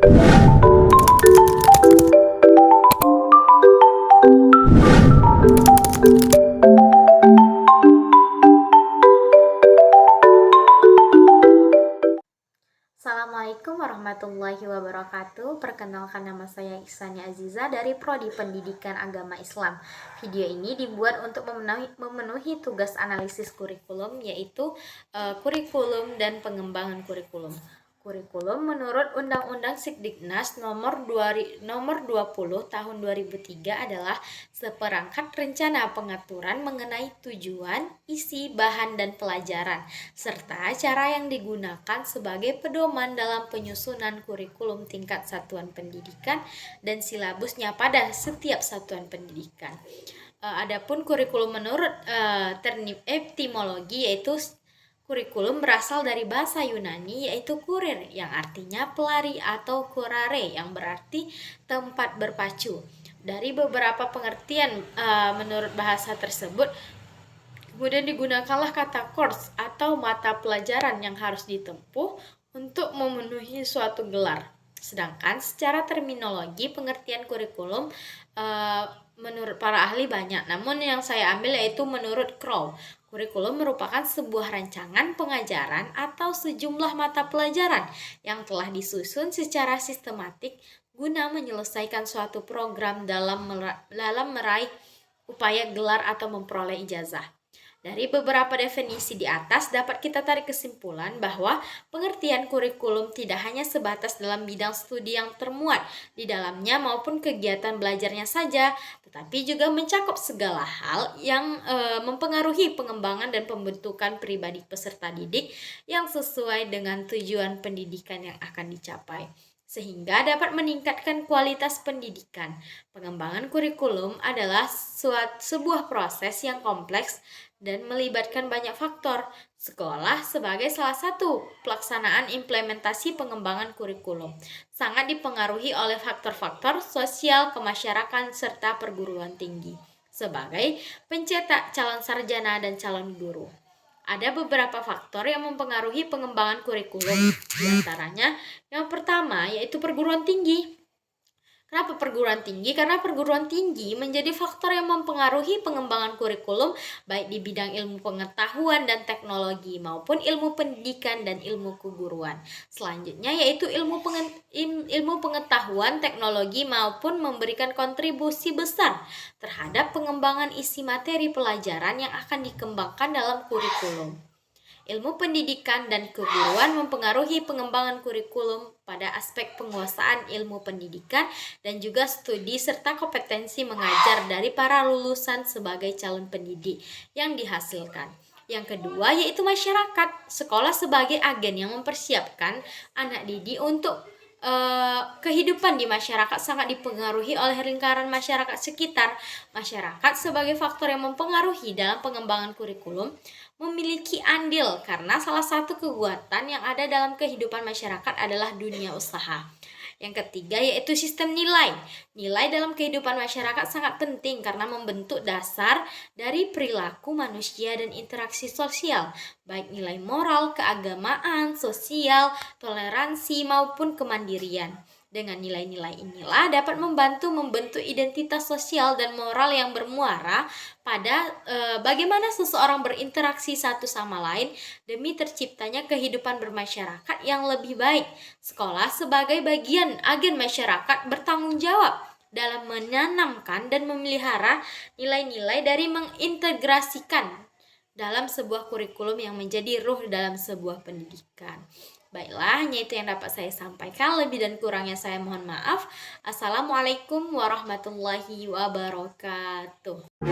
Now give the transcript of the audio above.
Assalamualaikum warahmatullahi wabarakatuh. Perkenalkan, nama saya Ihsani Aziza dari Prodi Pendidikan Agama Islam. Video ini dibuat untuk memenuhi tugas analisis kurikulum, yaitu kurikulum dan pengembangan kurikulum. Kurikulum menurut Undang-Undang Sikdiknas nomor 20 tahun 2003 adalah seperangkat rencana pengaturan mengenai tujuan, isi, bahan, dan pelajaran, serta cara yang digunakan sebagai pedoman dalam penyusunan kurikulum tingkat satuan pendidikan dan silabusnya pada setiap satuan pendidikan. Adapun kurikulum menurut etimologi, yaitu kurikulum berasal dari bahasa Yunani, yaitu kurir, yang artinya pelari, atau kurare, yang berarti tempat berpacu. Dari beberapa pengertian menurut bahasa tersebut, kemudian digunakanlah kata course atau mata pelajaran yang harus ditempuh untuk memenuhi suatu gelar. Sedangkan secara terminologi, pengertian kurikulum menurut para ahli banyak, namun yang saya ambil yaitu menurut Crow. Kurikulum merupakan sebuah rancangan pengajaran atau sejumlah mata pelajaran yang telah disusun secara sistematik guna menyelesaikan suatu program dalam meraih upaya gelar atau memperoleh ijazah. Dari beberapa definisi di atas dapat kita tarik kesimpulan bahwa pengertian kurikulum tidak hanya sebatas dalam bidang studi yang termuat di dalamnya maupun kegiatan belajarnya saja, tetapi juga mencakup segala hal yang mempengaruhi pengembangan dan pembentukan pribadi peserta didik yang sesuai dengan tujuan pendidikan yang akan dicapai, sehingga dapat meningkatkan kualitas pendidikan. Pengembangan kurikulum adalah sebuah proses yang kompleks dan melibatkan banyak faktor. Sekolah sebagai salah satu pelaksanaan implementasi pengembangan kurikulum sangat dipengaruhi oleh faktor-faktor sosial, kemasyarakatan, serta perguruan tinggi sebagai pencetak calon sarjana dan calon guru. Ada beberapa faktor yang mempengaruhi pengembangan kurikulum. Di antaranya, yang pertama yaitu perguruan tinggi. Kenapa perguruan tinggi? Karena perguruan tinggi menjadi faktor yang mempengaruhi pengembangan kurikulum baik di bidang ilmu pengetahuan dan teknologi maupun ilmu pendidikan dan ilmu keguruan. Selanjutnya yaitu ilmu pengetahuan, teknologi maupun memberikan kontribusi besar terhadap pengembangan isi materi pelajaran yang akan dikembangkan dalam kurikulum. Ilmu pendidikan dan keguruan mempengaruhi pengembangan kurikulum pada aspek penguasaan ilmu pendidikan dan juga studi serta kompetensi mengajar dari para lulusan sebagai calon pendidik yang dihasilkan. Yang kedua yaitu masyarakat. Sekolah sebagai agen yang mempersiapkan anak didik untuk kehidupan di masyarakat sangat dipengaruhi oleh lingkaran masyarakat sekitar. Masyarakat sebagai faktor yang mempengaruhi dalam pengembangan kurikulum memiliki andil karena salah satu kekuatan yang ada dalam kehidupan masyarakat adalah dunia usaha. Yang ketiga yaitu sistem nilai. Nilai dalam kehidupan masyarakat sangat penting karena membentuk dasar dari perilaku manusia dan interaksi sosial, baik nilai moral, keagamaan, sosial, toleransi maupun kemandirian. Dengan nilai-nilai inilah dapat membantu membentuk identitas sosial dan moral yang bermuara pada bagaimana seseorang berinteraksi satu sama lain demi terciptanya kehidupan bermasyarakat yang lebih baik. Sekolah sebagai bagian agen masyarakat bertanggung jawab dalam menanamkan dan memelihara nilai-nilai dari mengintegrasikan dalam sebuah kurikulum yang menjadi ruh dalam sebuah pendidikan. Baiklah, hanya itu yang dapat saya sampaikan. Lebih dan kurangnya saya mohon maaf. Assalamualaikum warahmatullahi wabarakatuh.